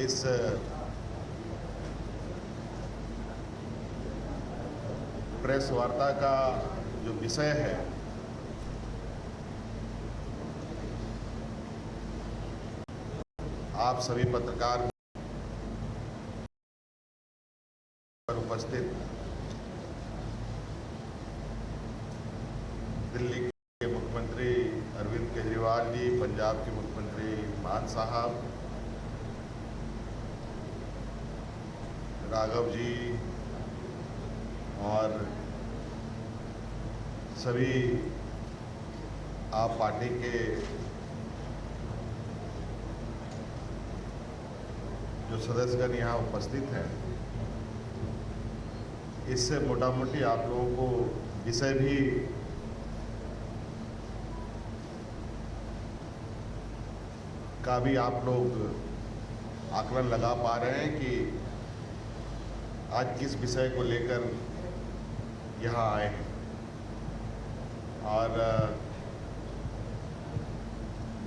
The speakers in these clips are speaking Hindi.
इस प्रेस वार्ता का जो विषय है आप सभी पत्रकार पर उपस्थित दिल्ली के मुख्यमंत्री अरविंद केजरीवाल जी, पंजाब के मुख्यमंत्री मान साहब, राघव जी और सभी आप पार्टी के जो सदस्यगण यहाँ उपस्थित हैं, इससे मोटा मोटी आप लोगों को विषय भी का भी आप लोग आकलन लगा पा रहे हैं कि आज किस विषय को लेकर यहाँ आए हैं। और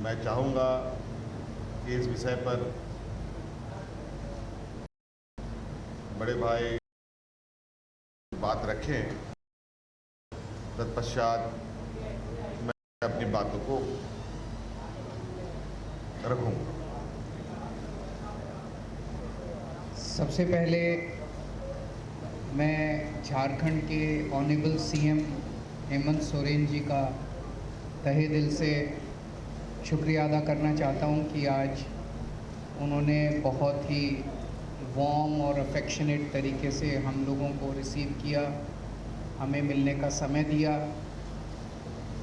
मैं चाहूँगा कि इस विषय पर बड़े भाई बात रखें, तत्पश्चात मैं अपनी बातों को रखूँगा। सबसे पहले मैं झारखंड के ऑनरेबल सीएम हेमंत सोरेन जी का तहे दिल से शुक्रिया अदा करना चाहता हूं कि आज उन्होंने बहुत ही वार्म और अफेक्शनेट तरीके से हम लोगों को रिसीव किया, हमें मिलने का समय दिया,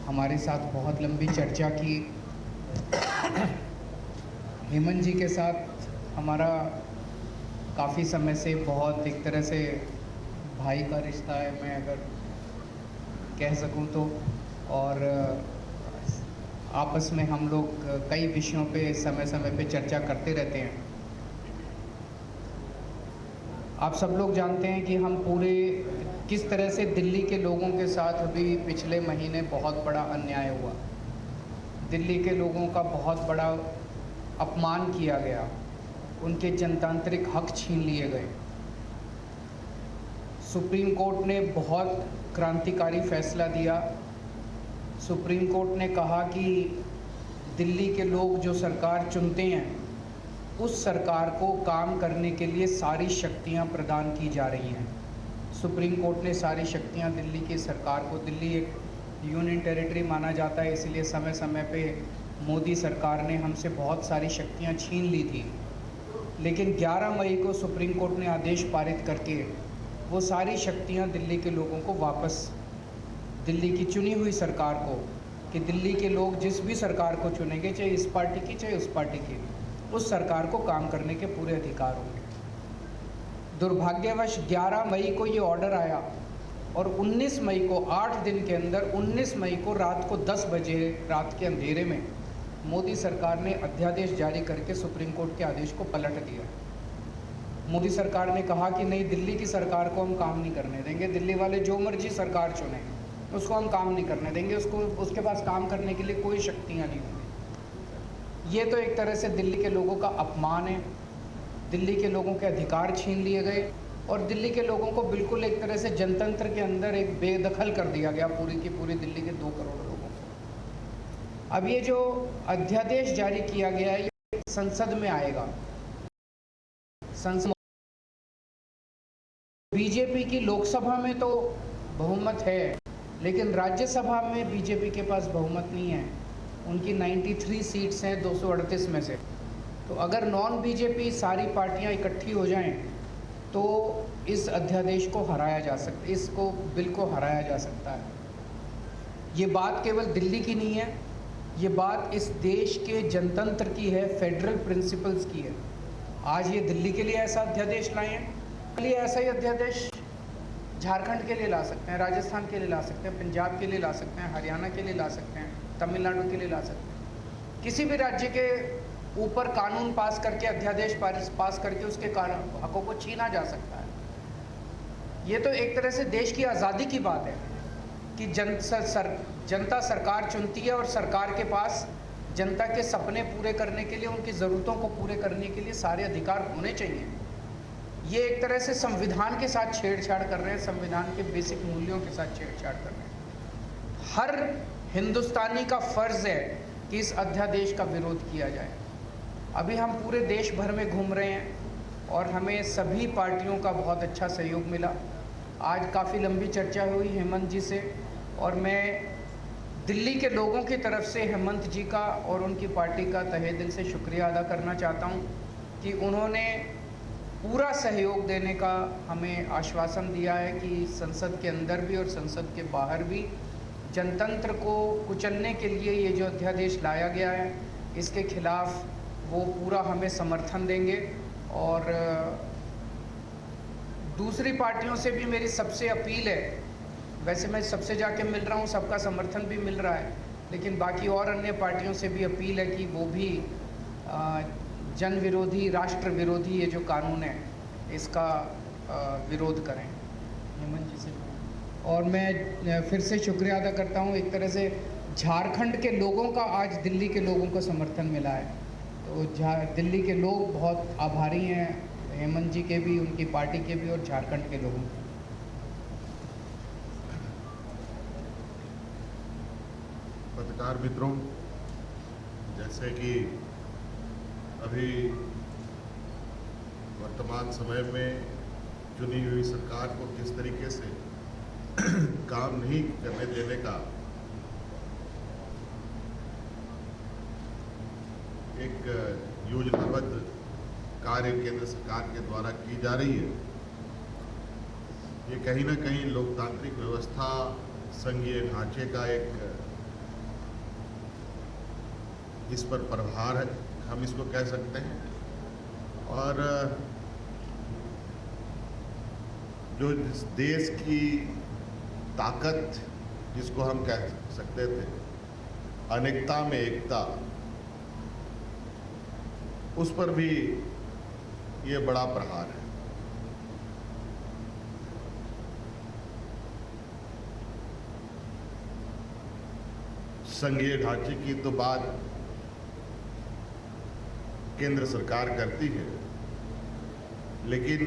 हमारे साथ बहुत लंबी चर्चा की। हेमंत जी के साथ हमारा काफ़ी समय से बहुत एक तरह से भाई का रिश्ता है, मैं अगर कह सकूं तो, और आपस में हम लोग कई विषयों पे समय समय पे चर्चा करते रहते हैं। आप सब लोग जानते हैं कि हम पूरे किस तरह से दिल्ली के लोगों के साथ अभी पिछले महीने बहुत बड़ा अन्याय हुआ, दिल्ली के लोगों का बहुत बड़ा अपमान किया गया, उनके जनतांत्रिक हक छीन लिए गए। सुप्रीम कोर्ट ने बहुत क्रांतिकारी फैसला दिया। सुप्रीम कोर्ट ने कहा कि दिल्ली के लोग जो सरकार चुनते हैं, उस सरकार को काम करने के लिए सारी शक्तियां प्रदान की जा रही हैं। सुप्रीम कोर्ट ने सारी शक्तियां दिल्ली की सरकार को, दिल्ली एक यूनियन टेरिटरी माना जाता है, इसलिए समय समय पे मोदी सरकार ने हमसे बहुत सारी शक्तियां छीन ली थी। लेकिन 11 मई को सुप्रीम कोर्ट ने आदेश पारित करके वो सारी शक्तियां दिल्ली के लोगों को वापस, दिल्ली की चुनी हुई सरकार को, कि दिल्ली के लोग जिस भी सरकार को चुनेंगे, चाहे इस पार्टी की चाहे उस पार्टी की, उस सरकार को काम करने के पूरे अधिकार होंगे। दुर्भाग्यवश 11 मई को ये ऑर्डर आया और 19 मई को, 8 दिन के अंदर 19 मई को रात को 10 बजे, रात के अंधेरे में मोदी सरकार ने अध्यादेश जारी करके सुप्रीम कोर्ट के आदेश को पलट दिया। मोदी सरकार ने कहा कि नहीं, दिल्ली की सरकार को हम काम नहीं करने देंगे, दिल्ली वाले जो मर्जी सरकार चुने उसको हम काम नहीं करने देंगे, उसके पास काम करने के लिए कोई शक्तियाँ नहीं होंगी। ये तो एक तरह से दिल्ली के लोगों का अपमान है, दिल्ली के लोगों के अधिकार छीन लिए गए और दिल्ली के लोगों को बिल्कुल एक तरह से जनतंत्र के अंदर एक बेदखल कर दिया गया, पूरी की पूरी दिल्ली के 2 करोड़ लोगों को। अब ये जो अध्यादेश जारी किया गया है, ये संसद में आएगा। संसद बीजेपी की लोकसभा में तो बहुमत है, लेकिन राज्यसभा में बीजेपी के पास बहुमत नहीं है। उनकी 93 सीट्स हैं 238 में से। तो अगर नॉन बीजेपी सारी पार्टियां इकट्ठी हो जाएं तो इस अध्यादेश को हराया जा सकता है, इसको बिल को हराया जा सकता है। ये बात केवल दिल्ली की नहीं है, ये बात इस देश के जनतंत्र की है, फेडरल प्रिंसिपल्स की है। आज ये दिल्ली के लिए ऐसा अध्यादेश लाए हैं, कल ये ऐसा ही अध्यादेश झारखंड के लिए ला सकते हैं, राजस्थान के लिए ला सकते हैं, पंजाब के लिए ला सकते हैं, हरियाणा के लिए ला सकते हैं, तमिलनाडु के लिए ला सकते हैं। किसी भी राज्य के ऊपर कानून पास करके, अध्यादेश पास करके उसके हकों को छीना जा सकता है। ये तो एक तरह से देश की आज़ादी की बात है कि जनता सरकार चुनती है और सरकार के पास जनता के सपने पूरे करने के लिए, उनकी ज़रूरतों को पूरे करने के लिए सारे अधिकार होने चाहिए। ये एक तरह से संविधान के साथ छेड़छाड़ कर रहे हैं, संविधान के बेसिक मूल्यों के साथ छेड़छाड़ कर रहे हैं। हर हिंदुस्तानी का फ़र्ज़ है कि इस अध्यादेश का विरोध किया जाए। अभी हम पूरे देश भर में घूम रहे हैं और हमें सभी पार्टियों का बहुत अच्छा सहयोग मिला। आज काफ़ी लंबी चर्चा हुई हेमंत जी से, और मैं दिल्ली के लोगों की तरफ से हेमंत जी का और उनकी पार्टी का तहे दिल से शुक्रिया अदा करना चाहता हूं कि उन्होंने पूरा सहयोग देने का हमें आश्वासन दिया है कि संसद के अंदर भी और संसद के बाहर भी जनतंत्र को कुचलने के लिए ये जो अध्यादेश लाया गया है, इसके खिलाफ वो पूरा हमें समर्थन देंगे। और दूसरी पार्टियों से भी मेरी सबसे अपील है, वैसे मैं सबसे जाके मिल रहा हूँ, सबका समर्थन भी मिल रहा है, लेकिन बाकी और अन्य पार्टियों से भी अपील है कि वो भी जन विरोधी, राष्ट्र विरोधी ये जो कानून है इसका विरोध करें। हेमंत जी से और मैं फिर से शुक्रिया अदा करता हूँ। एक तरह से झारखंड के लोगों का आज दिल्ली के लोगों को समर्थन मिला है, तो दिल्ली के लोग बहुत आभारी हैं हेमंत जी के भी, उनकी पार्टी के भी और झारखंड के लोगों के। पत्रकार मित्रों, जैसे कि अभी वर्तमान समय में चुनी हुई सरकार को किस तरीके से काम नहीं करने देने का एक योजनाबद्ध कार्य केंद्र सरकार के द्वारा की जा रही है, ये कहीं ना कहीं लोकतांत्रिक व्यवस्था, संघीय ढांचे का एक इस पर प्रभार है, हम इसको कह सकते हैं। और जो इस देश की ताकत जिसको हम कह सकते थे, अनेकता में एकता, उस पर भी ये बड़ा प्रहार है। संघीय ढांचे की तो बात केंद्र सरकार करती है, लेकिन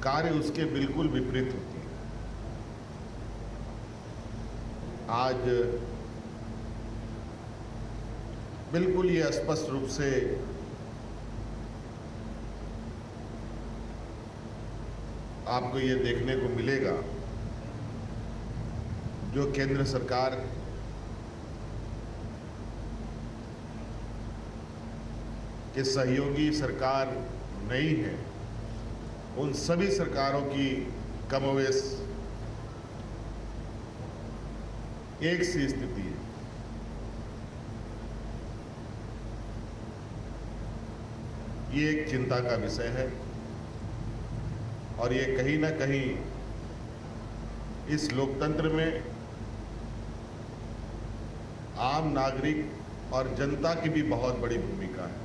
कार्य उसके बिल्कुल विपरीत होती है। आज बिल्कुल ये स्पष्ट रूप से आपको ये देखने को मिलेगा, जो केंद्र सरकार के सहयोगी सरकार नहीं है, उन सभी सरकारों की कमोवेश एक सी स्थिति है। ये एक चिंता का विषय है और ये कहीं ना कहीं इस लोकतंत्र में आम नागरिक और जनता की भी बहुत बड़ी भूमिका है।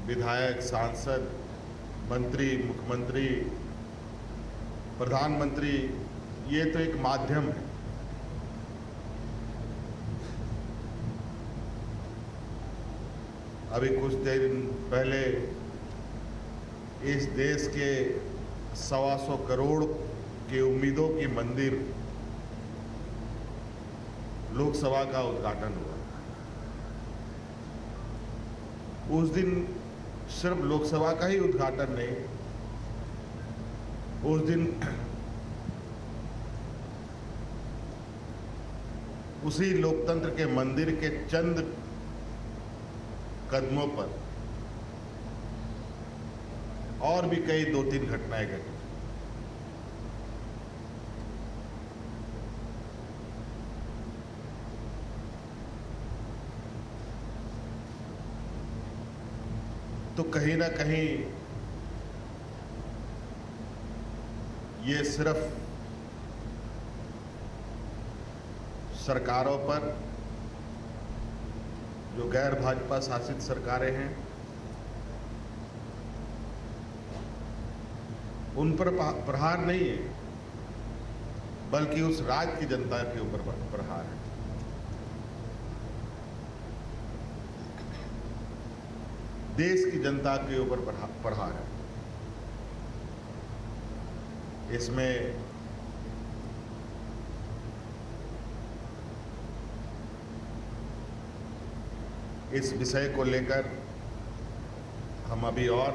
विधायक, सांसद, मंत्री, मुख्यमंत्री, प्रधानमंत्री, ये तो एक माध्यम है। अभी कुछ दिन पहले इस देश के 125 करोड़ के उम्मीदों की मंदिर लोकसभा का उद्घाटन हुआ। उस दिन सिर्फ लोकसभा का ही उद्घाटन नहीं, उस दिन उसी लोकतंत्र के मंदिर के चंद कदमों पर और भी कई 2-3 घटनाएं घटी। तो कहीं ना कहीं ये सिर्फ सरकारों पर, जो गैर भाजपा शासित सरकारें हैं, उन पर प्रहार नहीं है, बल्कि उस राज्य की जनता के ऊपर प्रहार है। देश की जनता के ऊपर प्रहार है। इसमें इस विषय को लेकर हम अभी और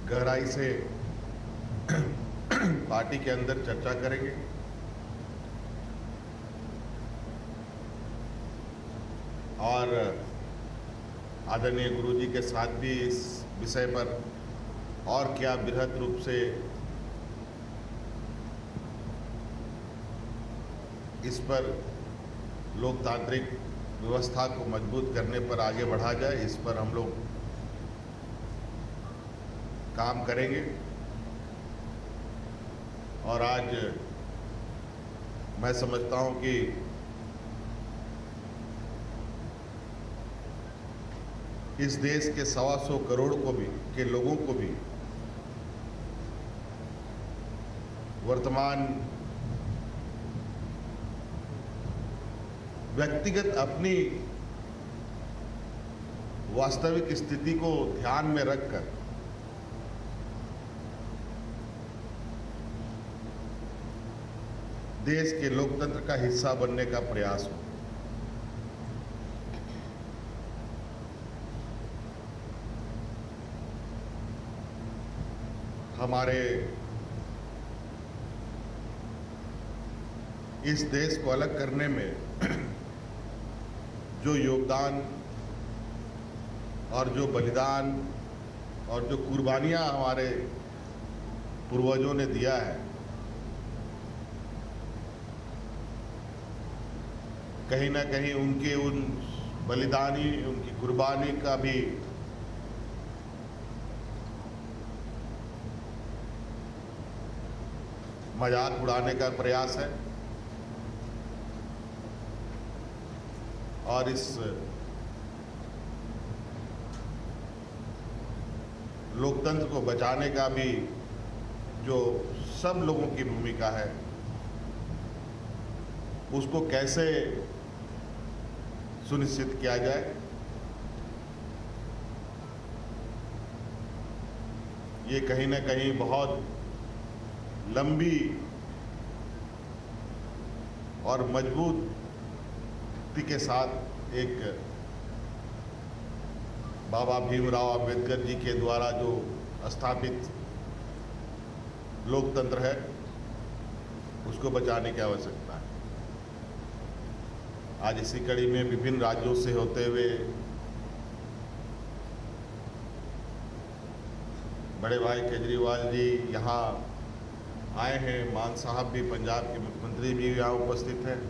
गहराई से पार्टी के अंदर चर्चा करेंगे और आदरणीय गुरुजी के साथ भी इस विषय पर और क्या बृहद रूप से इस पर लोकतांत्रिक व्यवस्था को मजबूत करने पर आगे बढ़ा जाए, इस पर हम लोग काम करेंगे। और आज मैं समझता हूं कि इस देश के 125 करोड़ के लोगों को भी वर्तमान व्यक्तिगत अपनी वास्तविक स्थिति को ध्यान में रखकर देश के लोकतंत्र का हिस्सा बनने का प्रयास हो। हमारे इस देश को अलग करने में जो योगदान और जो बलिदान और जो कुर्बानियां हमारे पूर्वजों ने दिया है, कहीं ना कहीं उनके उन बलिदानी, उनकी कुर्बानी का भी मजाक उड़ाने का प्रयास है। और इस लोकतंत्र को बचाने का भी जो सब लोगों की भूमिका है, उसको कैसे सुनिश्चित किया जाए, ये कहीं ना कहीं बहुत लंबी और मजबूती के साथ एक बाबा भीमराव अंबेडकर जी के द्वारा जो स्थापित लोकतंत्र है, उसको बचाने की आवश्यकता है। आज इसी कड़ी में विभिन्न राज्यों से होते हुए बड़े भाई केजरीवाल जी यहाँ आए हैं, मान साहब भी, पंजाब के मुख्यमंत्री भी यहाँ उपस्थित हैं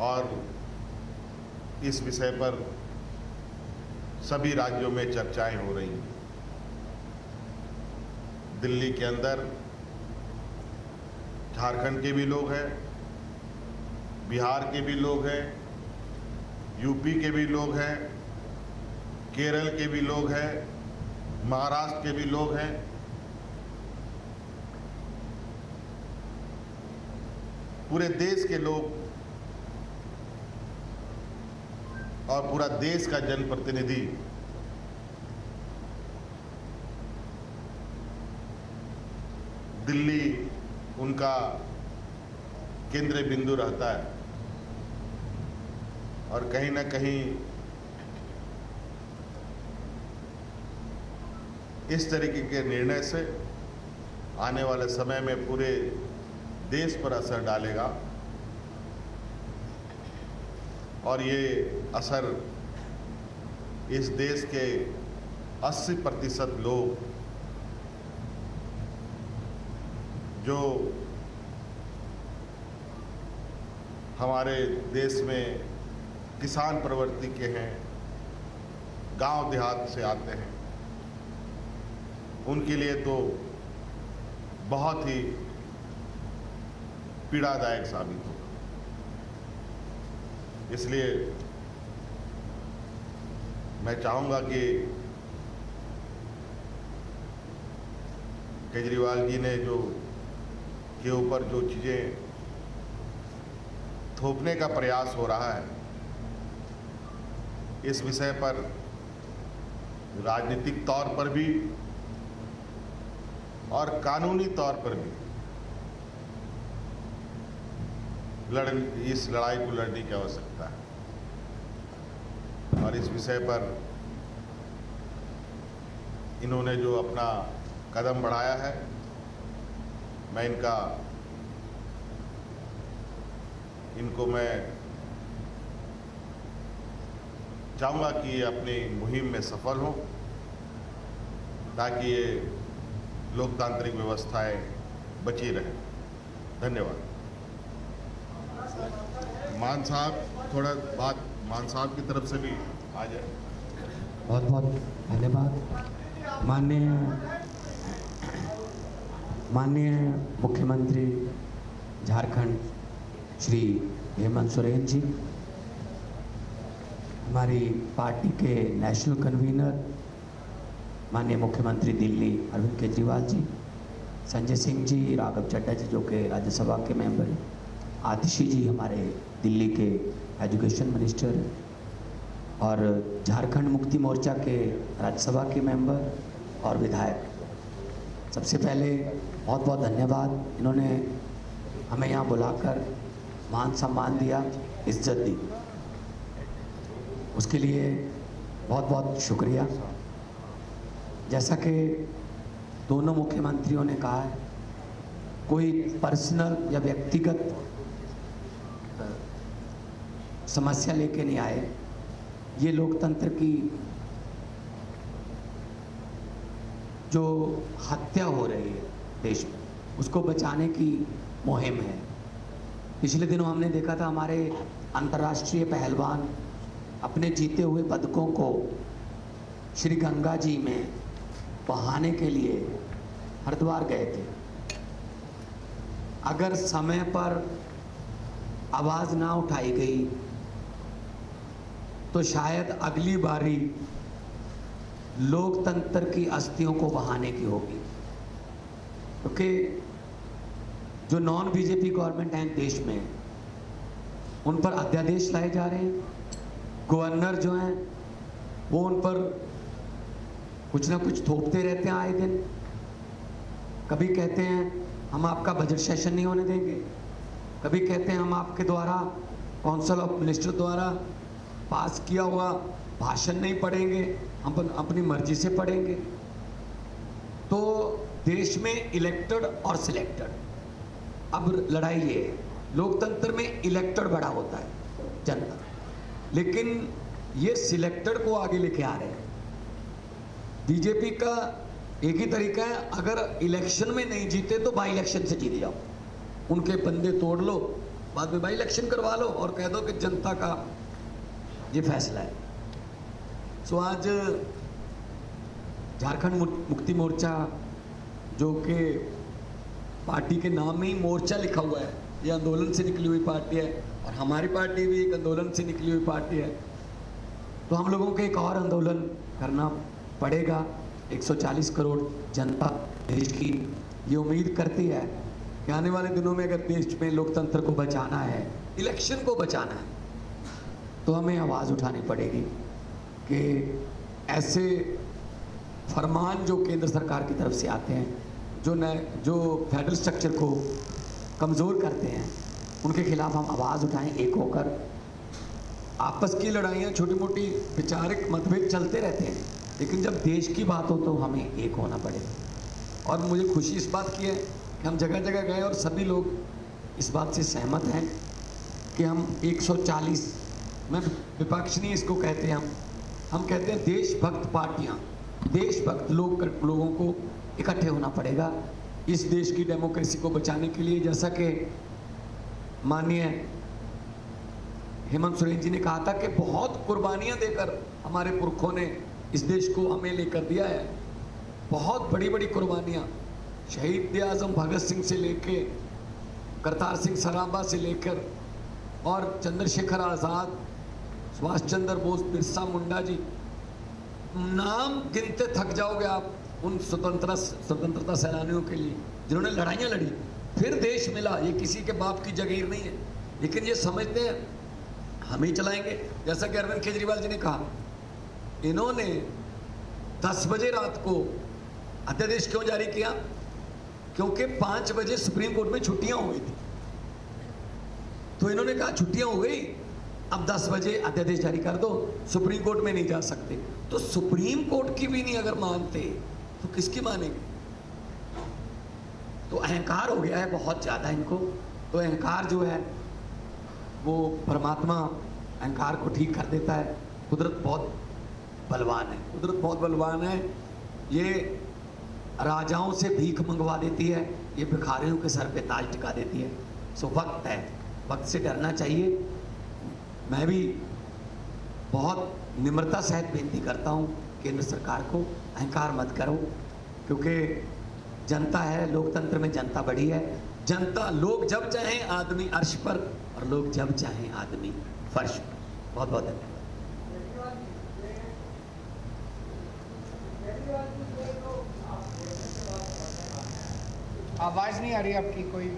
और इस विषय पर सभी राज्यों में चर्चाएं हो रही हैं। दिल्ली के अंदर झारखंड के भी लोग हैं, बिहार के भी लोग हैं, यूपी के भी लोग हैं, केरल के भी लोग हैं, महाराष्ट्र के भी लोग हैं। पूरे देश के लोग और पूरा देश का जनप्रतिनिधि दिल्ली उनका केंद्र बिंदु रहता है और कहीं ना कहीं इस तरीके के निर्णय से आने वाले समय में पूरे देश पर असर डालेगा और ये असर इस देश के 80% लोग जो हमारे देश में किसान प्रवृत्ति के हैं, गांव देहात से आते हैं, उनके लिए तो बहुत ही पीड़ादायक साबित होगा। इसलिए मैं चाहूँगा कि केजरीवाल जी ने जो के ऊपर जो चीज़ें थोपने का प्रयास हो रहा है, इस विषय पर राजनीतिक तौर पर भी और कानूनी तौर पर भी इस लड़ाई को लड़ने की आवश्यकता है। और इस विषय पर इन्होंने जो अपना कदम बढ़ाया है, मैं इनको मैं चाहूँगा कि ये अपनी मुहिम में सफल हों, ताकि ये लोकतांत्रिक व्यवस्थाएं बची रहें। धन्यवाद। मान साहब, थोड़ा बात मान साहब की तरफ से भी आ जाए। बहुत बहुत धन्यवाद। माननीय मुख्यमंत्री झारखंड श्री हेमंत सोरेन जी, हमारी पार्टी के नेशनल कन्वीनर माननीय मुख्यमंत्री दिल्ली अरविंद केजरीवाल जी, संजय सिंह जी, राघव चड्ढा जी जो कि राज्यसभा के मेंबर हैं, आतिशी जी हमारे दिल्ली के एजुकेशन मिनिस्टर हैं, और झारखंड मुक्ति मोर्चा के राज्यसभा के मेंबर और विधायक, सबसे पहले बहुत बहुत धन्यवाद। इन्होंने हमें यहाँ बुलाकर मान सम्मान दिया, इज्जत दी, उसके लिए बहुत बहुत शुक्रिया। जैसा कि दोनों मुख्यमंत्रियों ने कहा है, कोई पर्सनल या व्यक्तिगत समस्या लेके नहीं आए। ये लोकतंत्र की जो हत्या हो रही है देश में, उसको बचाने की मुहिम है। पिछले दिनों हमने देखा था हमारे अंतर्राष्ट्रीय पहलवान अपने जीते हुए पदकों को श्री गंगा जी में बहाने के लिए हरिद्वार गए थे। अगर समय पर आवाज़ ना उठाई गई तो शायद अगली बारी लोकतंत्र की अस्थियों को बहाने की होगी, क्योंकि जो नॉन बीजेपी गवर्नमेंट है देश में, उन पर अध्यादेश लाए जा रहे हैं। गवर्नर जो हैं वो उन पर कुछ ना कुछ थोपते रहते हैं आए दिन। कभी कहते हैं हम आपका बजट सेशन नहीं होने देंगे, कभी कहते हैं हम आपके द्वारा काउंसिल ऑफ मिनिस्टर द्वारा पास किया हुआ भाषण नहीं पढ़ेंगे, हम अपनी मर्जी से पढ़ेंगे। तो देश में इलेक्टेड और सिलेक्टेड, अब लड़ाई ये है, लोकतंत्र में इलेक्टेड बड़ा होता है जनता, लेकिन ये सिलेक्टेड को आगे लेके आ रहे हैं। बीजेपी का एक ही तरीका है, अगर इलेक्शन में नहीं जीते तो बाई इलेक्शन से जीत जाओ, उनके बंदे तोड़ लो, बाद में बाई इलेक्शन करवा लो और कह दो कि जनता का ये फैसला है। सो आज झारखंड मुक्ति मोर्चा, जो कि पार्टी के नाम में ही मोर्चा लिखा हुआ है, ये आंदोलन से निकली हुई पार्टी है, और हमारी पार्टी भी एक आंदोलन से निकली हुई पार्टी है। तो हम लोगों को एक और आंदोलन करना पड़ेगा। 140 करोड़ जनता देश की ये उम्मीद करती है कि आने वाले दिनों में अगर देश में लोकतंत्र को बचाना है, इलेक्शन को बचाना है, तो हमें आवाज़ उठानी पड़ेगी कि ऐसे फरमान जो केंद्र सरकार की तरफ से आते हैं, जो फेडरल स्ट्रक्चर को कमज़ोर करते हैं, उनके खिलाफ हम आवाज़ उठाएं एक होकर। आपस की लड़ाइयाँ छोटी मोटी विचारिक मतभेद चलते रहते हैं, लेकिन जब देश की बात हो तो हमें एक होना पड़ेगा। और मुझे खुशी इस बात की है कि हम जगह जगह गए और सभी लोग इस बात से सहमत हैं कि हम 140, मैं विपक्ष नहीं इसको कहते हैं, हम कहते हैं देशभक्त पार्टियां, देशभक्त लोगों को इकट्ठे होना पड़ेगा इस देश की डेमोक्रेसी को बचाने के लिए। जैसा कि माननीय हेमंत सोरेन जी ने कहा था कि बहुत कुर्बानियां देकर हमारे पुरखों ने इस देश को हमें लेकर दिया है, बहुत बड़ी बड़ी कुर्बानियां। शहीद आजम भगत सिंह से लेके करतार सिंह सराभा से लेकर और चंद्रशेखर आज़ाद, सुभाष चंद्र बोस, बिरसा मुंडा जी, नाम गिनते थक जाओगे आप उन स्वतंत्रता सेनानियों के लिए जिन्होंने लड़ाइयाँ लड़ी, फिर देश मिला। ये किसी के बाप की जागीर नहीं है, लेकिन ये समझते हैं हम ही चलाएंगे। जैसा कि अरविंद केजरीवाल जी ने कहा, इन्होंने 10 बजे रात को अध्यादेश क्यों जारी किया? क्योंकि 5 बजे सुप्रीम कोर्ट में छुट्टियां हो गई थी, तो इन्होंने कहा छुट्टियां हो गई, अब 10 बजे अध्यादेश जारी कर दो, सुप्रीम कोर्ट में नहीं जा सकते। तो सुप्रीम कोर्ट की भी नहीं अगर मानते तो किसकी मानेंगे? तो अहंकार हो गया है बहुत ज़्यादा इनको। तो अहंकार जो है वो परमात्मा अहंकार को ठीक कर देता है। कुदरत बहुत बलवान है, कुदरत बहुत बलवान है। ये राजाओं से भीख मंगवा देती है, ये भिखारियों के सर पे ताज टिका देती है। सो वक्त है, वक्त से डरना चाहिए। मैं भी बहुत निम्रता सहित बेनती करता हूँ केंद्र सरकार को, अहंकार मत करो, क्योंकि जनता है, लोकतंत्र में जनता बड़ी है। जनता, लोग जब चाहें आदमी अर्श पर और लोग जब चाहें आदमी फर्श पर। बहुत बहुत धन्यवाद। आवाज नहीं आ रही आपकी कोई।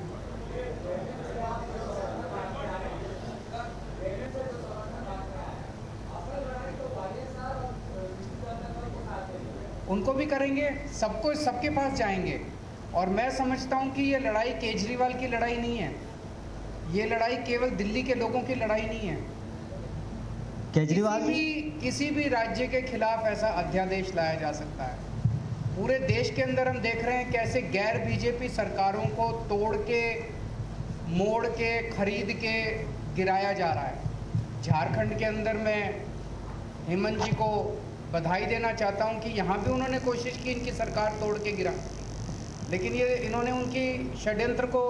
उनको भी करेंगे, सबको, सबके पास जाएंगे। और मैं समझता हूं कि ये लड़ाई केजरीवाल की लड़ाई नहीं है, ये लड़ाई केवल दिल्ली के लोगों की लड़ाई नहीं है। केजरीवाल किसी भी राज्य के खिलाफ ऐसा अध्यादेश लाया जा सकता है। पूरे देश के अंदर हम देख रहे हैं कैसे गैर बीजेपी सरकारों को तोड़ के, मोड़ के, खरीद के गिराया जा रहा है। झारखंड के अंदर मैं हेमंत जी को बधाई देना चाहता हूं कि यहाँ भी उन्होंने कोशिश की इनकी सरकार तोड़ के गिरा, लेकिन ये इन्होंने उनकी षड्यंत्र को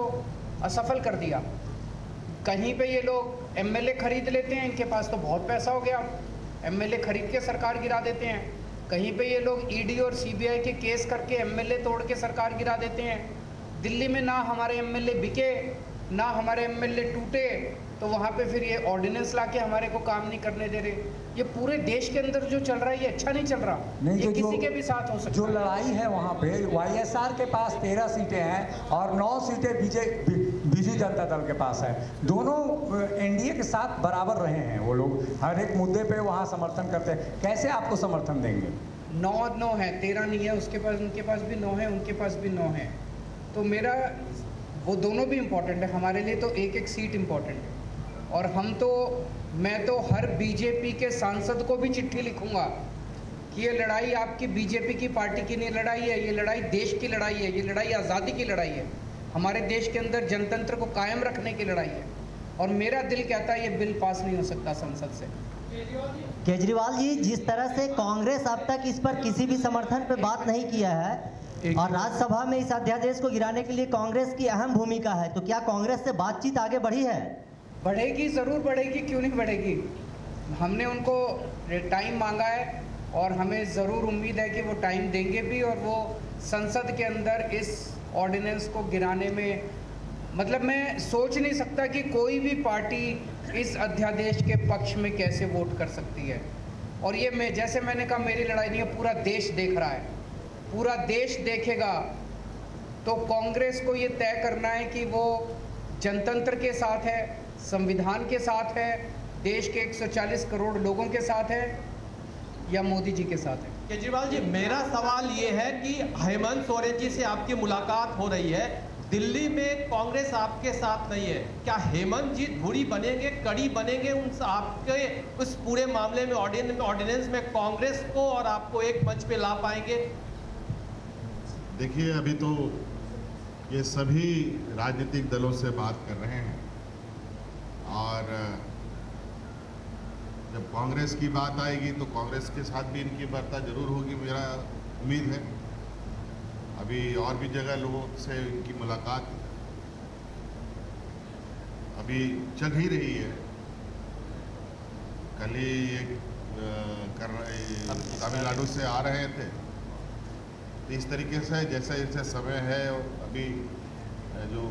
असफल कर दिया। कहीं पे ये लोग एमएलए खरीद लेते हैं, इनके पास तो बहुत पैसा हो गया, एमएलए खरीद के सरकार गिरा देते हैं। कहीं पे ये लोग ईडी और सीबीआई के केस करके एमएलए तोड़ के सरकार गिरा देते हैं। दिल्ली में ना हमारे एमएलए बिके, ना हमारे एमएलए टूटे, तो वहाँ पे फिर ये ऑर्डिनेंस लाके हमारे को काम नहीं करने दे रहे। ये पूरे देश के अंदर जो चल रहा है ये अच्छा नहीं चल रहा। नहीं, ये जो किसी के भी साथ हो सकता जो है। लड़ाई है वहाँ पे वाईएसआर के पास 13 सीटें हैं और 9 सीटें बीजेपी जनता दल के पास है। दोनों एनडीए के साथ बराबर रहे हैं, वो लोग हर एक मुद्दे पे वहाँ समर्थन करते हैं। कैसे आपको समर्थन देंगे? 9 है, 13 नहीं है, उसके पास, उनके पास भी 9 है, उनके पास भी 9 है। तो मेरा, वो दोनों भी इम्पोर्टेंट है हमारे लिए, तो एक एक सीट इम्पोर्टेंट है। और मैं तो हर बीजेपी के सांसद को भी चिट्ठी लिखूंगा कि ये लड़ाई आपकी बीजेपी की पार्टी की नहीं लड़ाई है, ये लड़ाई देश की लड़ाई है, ये लड़ाई आज़ादी की लड़ाई है, हमारे देश के अंदर जनतंत्र को कायम रखने की लड़ाई है। और मेरा दिल कहता है ये बिल पास नहीं हो सकता संसद से। केजरीवाल जी, जिस तरह से कांग्रेस अब तक इस पर किसी भी समर्थन पे बात नहीं किया है और राज्यसभा में इस अध्यादेश को गिराने के लिए कांग्रेस की अहम भूमिका है, तो क्या कांग्रेस से बातचीत आगे बढ़ी है? बढ़ेगी, ज़रूर बढ़ेगी, क्यों नहीं बढ़ेगी। हमने उनको टाइम मांगा है और हमें ज़रूर उम्मीद है कि वो टाइम देंगे भी, और वो संसद के अंदर इस ऑर्डिनेंस को गिराने में, मतलब मैं सोच नहीं सकता कि कोई भी पार्टी इस अध्यादेश के पक्ष में कैसे वोट कर सकती है। और ये मैं, जैसे मैंने कहा, मेरी लड़ाई नहीं है, पूरा देश देख रहा है, पूरा देश देखेगा। तो कांग्रेस को ये तय करना है कि वो जनतंत्र के साथ है, संविधान के साथ है, देश के 140 करोड़ लोगों के साथ है, या मोदी जी के साथ है। केजरीवाल जी, मेरा सवाल ये है कि हेमंत सोरेन जी से आपकी मुलाकात हो रही है, दिल्ली में कांग्रेस आपके साथ नहीं है, क्या हेमंत जी धुरी बनेंगे, कड़ी बनेंगे उन आपके उस पूरे मामले में, ऑर्डिनेंस में कांग्रेस को और आपको एक मंच पे ला पाएंगे? देखिए, अभी तो ये सभी राजनीतिक दलों से बात कर रहे हैं, और जब कांग्रेस की बात आएगी तो कांग्रेस के साथ भी इनकी वार्ता जरूर होगी, मेरा उम्मीद है। अभी और भी जगह लोगों से इनकी मुलाकात अभी चल ही रही है। कल ही एक तमिलनाडु से आ रहे थे। तो इस तरीके से जैसे जैसे समय है, अभी जो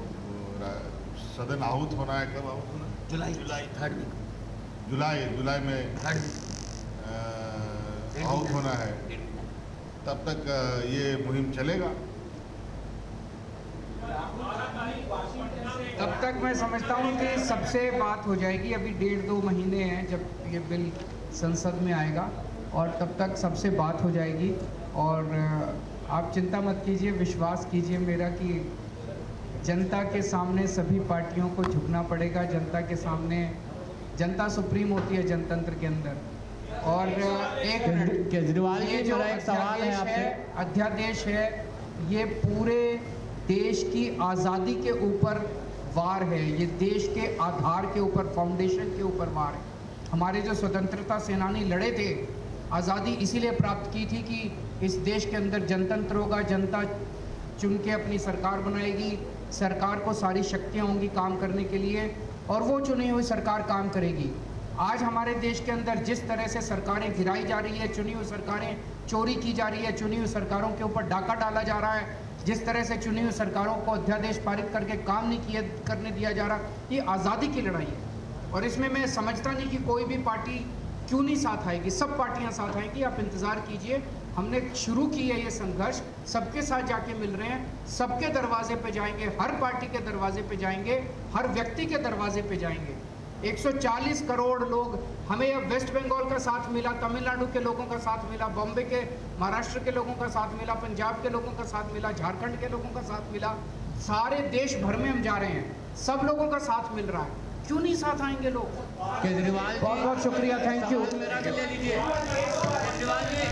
सदन आहूत होना है, कब आहूत होना? जुलाई में आहूत होना है। तब तक ये मुहिम चलेगा। तब तक मैं समझता हूँ कि सबसे बात हो जाएगी। अभी 1.5-2 महीने हैं जब ये बिल संसद में आएगा, और तब तक सबसे बात हो जाएगी। और आप चिंता मत कीजिए, विश्वास कीजिए मेरा कि जनता के सामने सभी पार्टियों को झुकना पड़ेगा। जनता के सामने, जनता सुप्रीम होती है जनतंत्र के अंदर। और एक केजरीवाल ये जी, जो मेरा एक सवाल है आपसे। अध्यादेश है, ये पूरे देश की आज़ादी के ऊपर वार है। ये देश के आधार के ऊपर, फाउंडेशन के ऊपर वार है। हमारे जो स्वतंत्रता सेनानी लड़े थे, आज़ादी इसीलिए प्राप्त की थी कि इस देश के अंदर जनतंत्र होगा, जनता चुन के अपनी सरकार बनाएगी, सरकार को सारी शक्तियाँ होंगी काम करने के लिए, और वो चुनी हुई सरकार काम करेगी। आज हमारे देश के अंदर जिस तरह से सरकारें गिराई जा रही है, चुनी हुई सरकारें चोरी की जा रही है, चुनी हुई सरकारों के ऊपर डाका डाला जा रहा है, जिस तरह से चुनी हुई सरकारों को अध्यादेश पारित करके काम नहीं करने दिया जा रहा, ये आज़ादी की लड़ाई है। और इसमें मैं समझता नहीं कि कोई भी पार्टी क्यों नहीं साथ आएगी। सब पार्टियां साथ आएंगी, आप इंतज़ार कीजिए। हमने शुरू की है ये संघर्ष, सबके साथ जाके मिल रहे हैं, सबके दरवाजे पे जाएंगे, हर पार्टी के दरवाजे पे जाएंगे, हर व्यक्ति के दरवाजे पे जाएंगे। 140 करोड़ लोग, हमें अब वेस्ट बंगाल का साथ मिला, तमिलनाडु के लोगों का साथ मिला, बॉम्बे के, महाराष्ट्र के लोगों का साथ मिला, पंजाब के लोगों का साथ मिला, झारखंड के लोगों का साथ मिला, सारे देश भर में हम जा रहे हैं, सब लोगों का साथ मिल रहा है। क्यों नहीं साथ आएंगे लोग? केजरीवाल बहुत बहुत शुक्रिया, थैंक यू। ले लीजिए केजरीवाल जी।